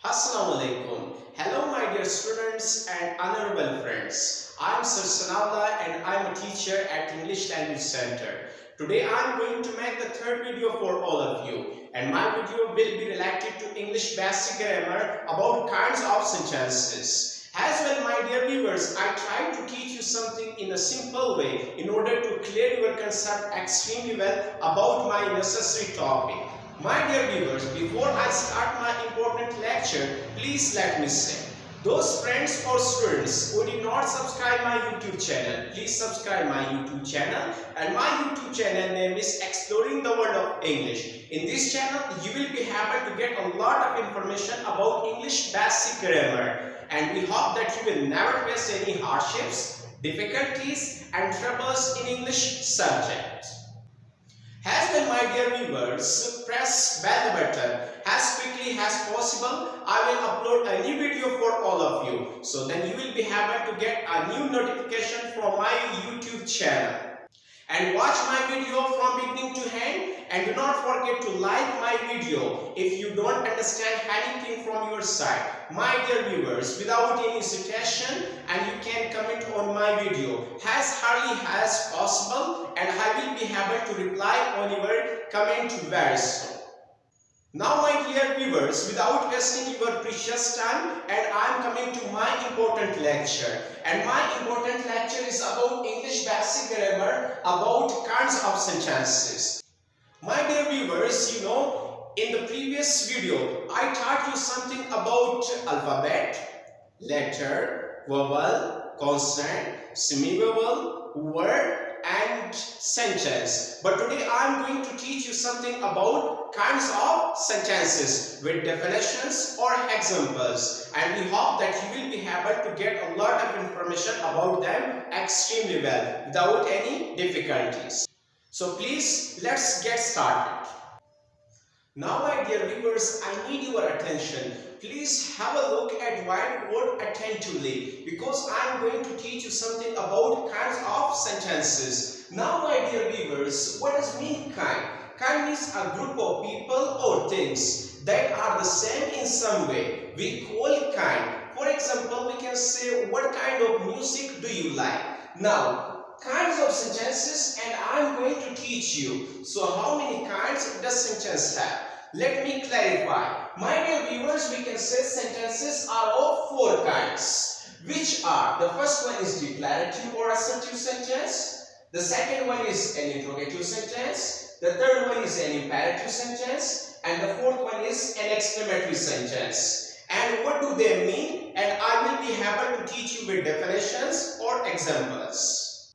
Assalamu alaikum. Hello my dear students and honorable friends. I am Sir Sanaullah and I am a teacher at English Language Center. Today I am going to make the third video for all of you, and my video will be related to English basic grammar about kinds of sentences. As well, my dear viewers, I try to teach you something in a simple way in order to clear your concept extremely well about my necessary topic. My dear viewers, before I start my important lecture, please let me say, those friends or students who did not subscribe my YouTube channel, please subscribe my YouTube channel, and my YouTube channel name is Exploring the World of English. In this channel, you will be able to get a lot of information about English basic grammar, and we hope that you will never face any hardships, difficulties and troubles in English subject. As well, my dear viewers, press bell button as quickly as possible. I will upload a new video for all of you. So then you will be able to get a new notification from my YouTube channel. And watch my video from beginning to end, and do not forget to like my video if you don't understand anything from your side. My dear viewers, without any hesitation, and you can comment on my video as early as possible, and I will be able to reply on your comment very soon. Now my dear viewers, without wasting your precious time, and I am coming to my important lecture. And my important lecture is about English basic grammar, about kinds of sentences. My dear viewers, you know, in the previous video, I taught you something about alphabet, letter, vowel, consonant, semivowel, word, and sentence. But today I am going to teach you something about kinds of sentences with definitions or examples, and we hope that you will be able to get a lot of information about them extremely well without any difficulties. So please, let's get started. Now my dear viewers, I need your attention. Please have a look at whiteboard attentively, because I am going to teach you something about kinds of sentences. Now my dear viewers, what does mean kind? Kind means a group of people or things that are the same in some way. We call kind. For example, we can say, what kind of music do you like? Now, kinds of sentences, and I am going to teach you. So how many kinds does sentence have? Let me clarify. My dear viewers, we can say sentences are of four kinds, which are: the first one is declarative or assertive sentence, the second one is an interrogative sentence, the third one is an imperative sentence, and the fourth one is an exclamatory sentence. And what do they mean? And I will be able to teach you with definitions or examples.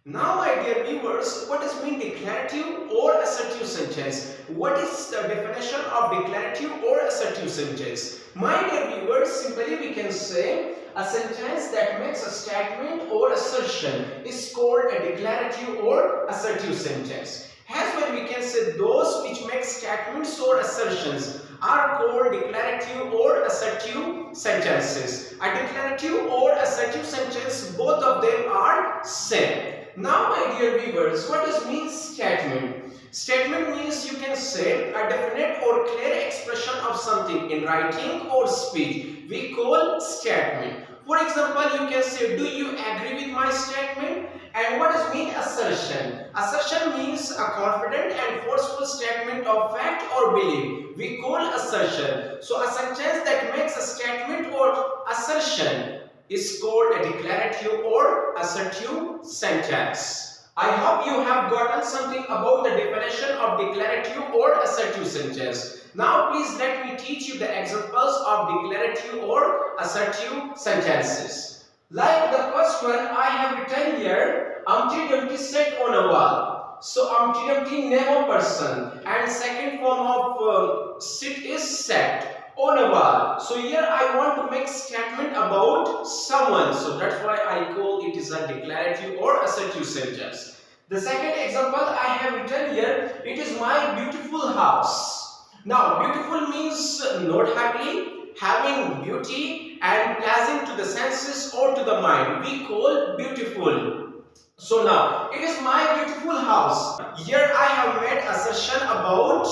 Now my dear viewers, what does mean declarative or assertive sentence? What is the definition of declarative or assertive sentence? My dear viewers, simply we can say a sentence that makes a statement or assertion is called a declarative or assertive sentence. As well, we can say those which make statements or assertions are called declarative or assertive sentences. A declarative or assertive sentence, both of them are same. Now my dear viewers, what does mean statement? Statement means, you can say, a definite or clear expression of something in writing or speech. We call statement. For example, you can say, do you agree with my statement? And what does mean assertion? Assertion means a confident and forceful statement of fact or belief. We call assertion. So a sentence that makes a statement or assertion is called a declarative or assertive sentence. I hope you have gotten something about the definition of declarative or assertive sentence. Now please let me teach you the examples of declarative or assertive sentences. Like the first one, I have written here, Humpty Dumpty sat on a wall. So Humpty Dumpty name of person, and second form of sit is sat on a wall. So here I want to make statement about someone. So that's why I call it is a declarative or assertive sentence. The second example I have written here, it is my beautiful house. Now beautiful means not ugly, having beauty and pleasant to the senses or to the mind. We call beautiful. So now it is my beautiful house. Here I have made assertion about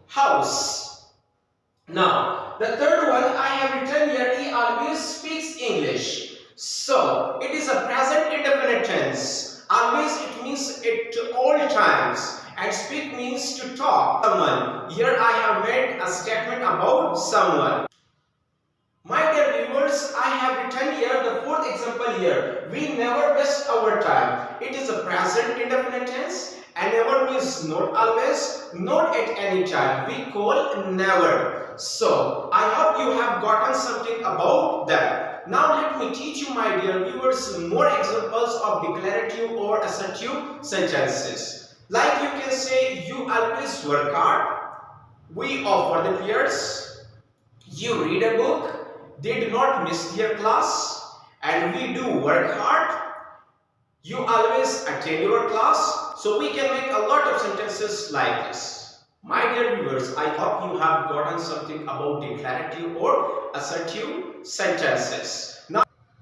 house. Now, the third one I have written here, he always speaks English. So, it is a present indefinite tense. Always it means at all times. And speak means to talk. Someone. Here I have made a statement about someone. My dear viewers, I have written here the fourth example here. We never waste our time. It is a present indefinite tense and never means not always, not at any time. We call never. So, I hope you have gotten something about that. Now let me teach you, my dear viewers, more examples of declarative or assertive sentences. Like you can say, you always work hard. We offer the prayers. You read a book. They do not miss their class, and we do work hard. You always attend your class. So we can make a lot of sentences like this. My dear viewers, I hope you have gotten something about declarative or assertive sentences.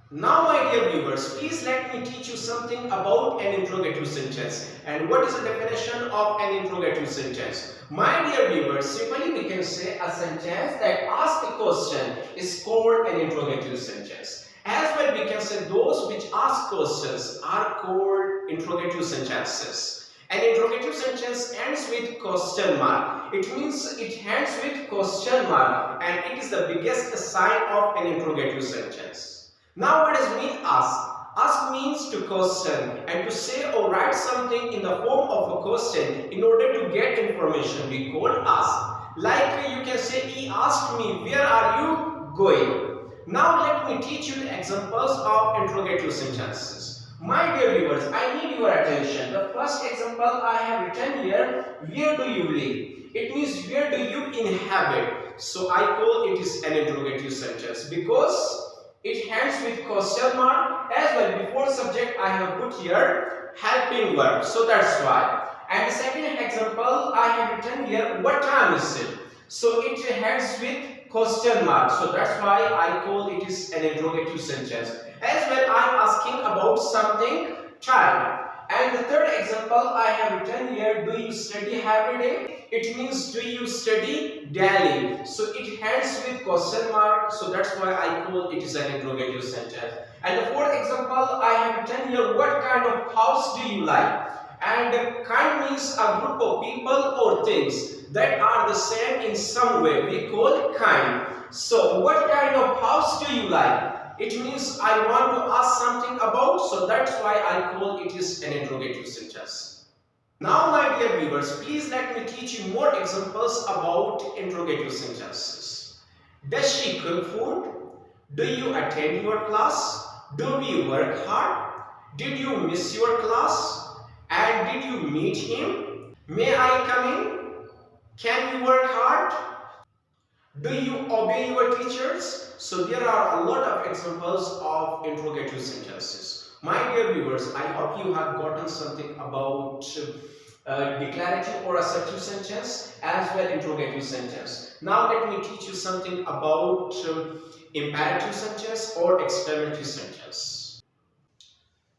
Now my dear viewers, please let me teach you something about an interrogative sentence. And what is the definition of an interrogative sentence? My dear viewers, simply we can say a sentence that asks a question is called an interrogative sentence. As well we can say those which ask questions are called interrogative sentences. An interrogative sentence ends with question mark. It means it ends with question mark, and it is the biggest sign of an interrogative sentence. Now what does mean ask? Ask means to question and to say or write something in the form of a question in order to get information. We call ask. Like you can say, he asked me, where are you going? Now let me teach you the examples of interrogative sentences. My dear viewers, I need your attention. The first example I have written here, where do you live? It means where do you inhabit? So I call it is an interrogative sentence because it ends with question mark. As well, before subject I have put here helping verb. So that's why. And the second example I have written here, what time is it? So it ends with question mark. So that's why I call it is an interrogative sentence. As well, I am asking about something, time. And the third example I have written here, do you study every day? It means do you study daily? So it ends with question mark. So that's why I call it is an interrogative sentence. And the fourth example I have written here, what kind of house do you like? And kind means a group of people or things that are the same in some way. We call kind. So what kind of house do you like? It means I want to ask something about, so that's why I call it is an interrogative sentence. Now my dear viewers, please let me teach you more examples about interrogative sentences. Does she cook food? Do you attend your class? Do we work hard? Did you miss your class? And did you meet him? May I come in? Can we work hard? Do you obey your teachers? So there are a lot of examples of interrogative sentences. My dear viewers, I hope you have gotten something about declarative or assertive sentence as well interrogative sentence. Now let me teach you something about imperative sentence or exclamative sentence.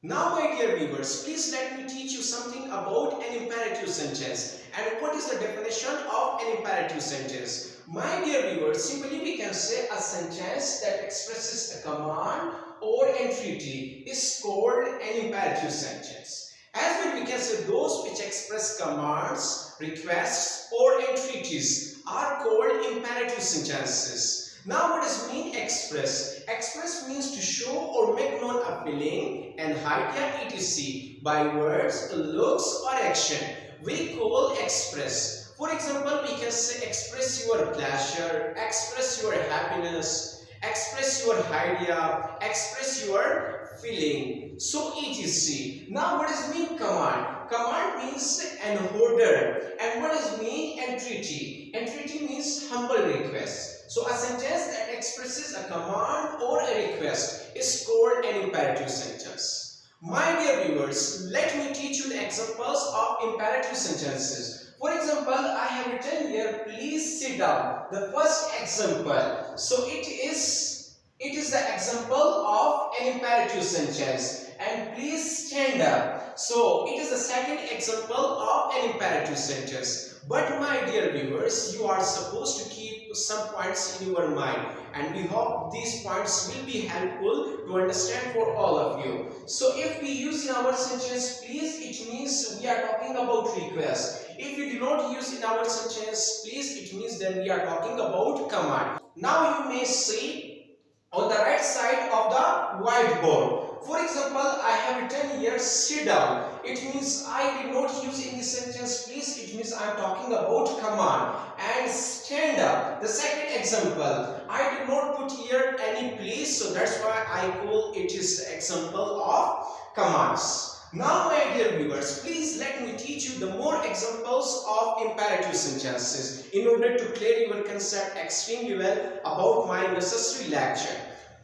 Now my dear viewers, please let me teach you something about an imperative sentence. And what is the definition of an imperative sentence? My dear viewers, simply we can say a sentence that expresses a command or entreaty is called an imperative sentence. As well we can say those which express commands, requests or entreaties are called imperative sentences. Now what does mean express? Express means to show or make known a feeling, an idea etc. by words, looks or action. We call express. For example, we can say express your pleasure, express your happiness, express your idea, express your feeling. So etc. Now what does mean command? Command means an order. And what does mean entreaty? Entreaty means humble request. So a sentence that expresses a command or a request is called an imperative sentence. My dear viewers, let me teach you the examples of imperative sentences. For example, I have written here, please sit down. The first example. So it is the example of an imperative sentence. And please stand up. So it is the second example of an imperative sentence. But my dear viewers, you are supposed to keep keep some points in your mind, and we hope these points will be helpful to understand for all of you. So if we use in our sentence please, it means we are talking about request. If we do not use in our sentence please, it means then we are talking about command. Now you may see on the right side of the whiteboard. For example, I have written here sit down. It means I did not use in this sentence please, it means I am talking about command. And stand up, the second example, I did not put here any please, so that's why I call it is the example of commands. Now my dear viewers, please let me teach you the more examples of imperative sentences in order to clear your concept extremely well about my necessary lecture.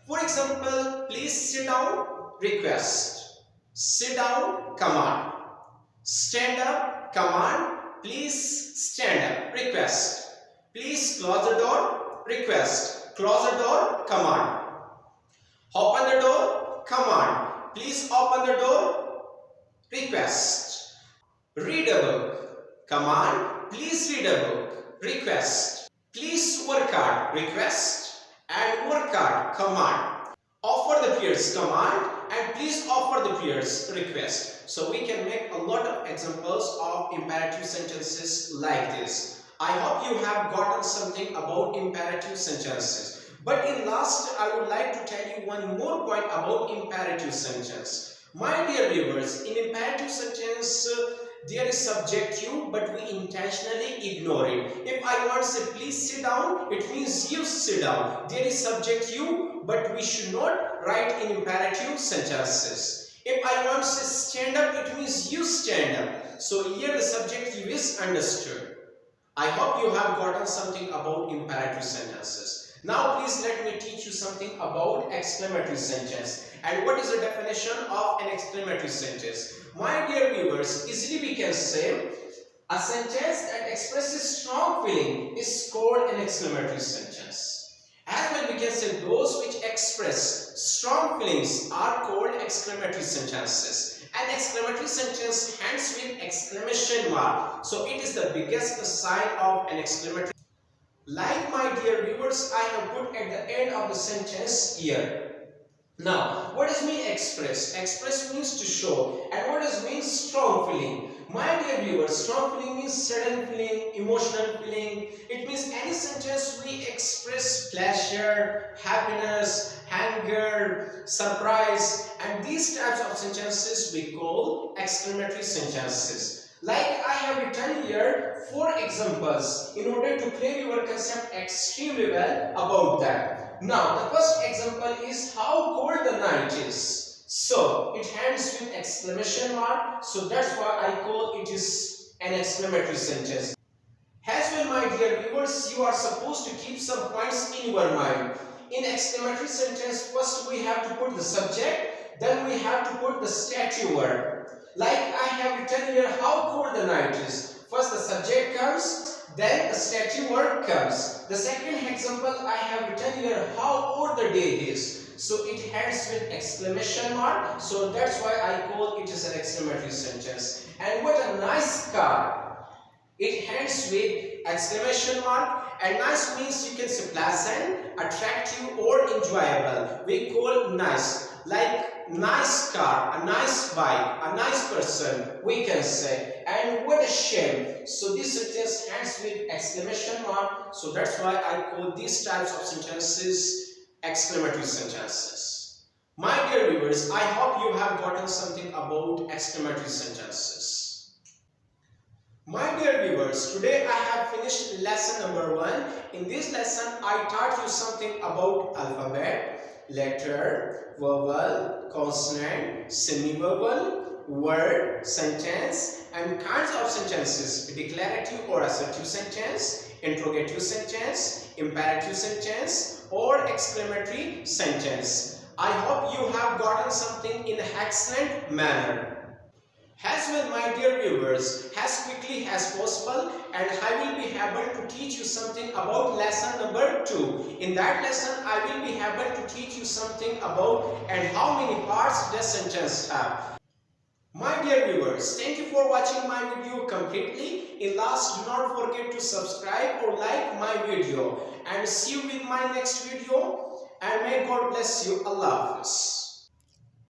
For example, please sit down, request. Sit down, command. Stand up, command. Please stand up, request. Please close the door, request. Close the door, command. Open the door, command. Please open the door, request. Read a book, command. Please read a book, request. Please work hard, request. And work hard, command. Offer the prayers, command. And please offer the prayers, request. So we can make a lot of examples of imperative sentences like this. I hope you have gotten something about imperative sentences. But in last, I would like to tell you one more point about imperative sentence. My dear viewers, in imperative sentence, there is subjective, but we intentionally ignore it. If I want to say please sit down, it means you sit down. There is subjective, but we should not write in imperative sentences. If I want to say stand up, it means you stand up. So here the subjective is understood. I hope you have gotten something about imperative sentences. Now please let me teach you something about exclamatory sentence. And what is the definition of an exclamatory sentence? My dear viewers, easily we can say a sentence that expresses strong feeling is called an exclamatory sentence. As well we can say those which express strong feelings are called exclamatory sentences. An exclamatory sentence ends with exclamation mark. So it is the biggest sign of an exclamatory. Like my dear viewers, I have put at the end of the sentence here. Now, what does mean express? Express means to show. And what does mean strong feeling? My dear viewers, strong feeling means sudden feeling, emotional feeling. It means any sentence we express pleasure, happiness, anger, surprise, and these types of sentences we call exclamatory sentences. Like I have written here 4 examples in order to clear your concept extremely well about that. Now, the first example is how cold the night is. So, it ends with exclamation mark. So, that's why I call it is an exclamatory sentence. As well, my dear viewers, you are supposed to keep some points in your mind. In exclamatory sentence, first we have to put the subject, then we have to put the statue word. Like I have written here how cold the night is. First the subject comes, then the statue word comes. The second example I have written here how old the day is. So it ends with exclamation mark. So that's why I call it as an exclamatory sentence. And what a nice car. It ends with exclamation mark. And nice means you can say pleasant, attractive or enjoyable. We call nice. Like nice car, a nice bike, a nice person, we can say. And what a shame. So this sentence ends with exclamation mark. So that's why I call these types of sentences exclamatory sentences. My dear viewers, I hope you have gotten something about exclamatory sentences. My dear viewers, today I have finished lesson number 1. In this lesson, I taught you something about alphabet, letter, vowel, consonant, semi-vowel, word, sentence, and kinds of sentences: declarative or assertive sentence, interrogative sentence, imperative sentence, or exclamatory sentence. I hope you have gotten something in an excellent manner. As well, my dear viewers, as quickly as possible, and I will be able to teach you something about lesson number 2. In that lesson, I will be able to teach you something about and how many parts the sentence have. My dear viewers, thank you for watching my video completely. In last, do not forget to subscribe or like my video. And see you in my next video. And may God bless you. Allah Hafiz.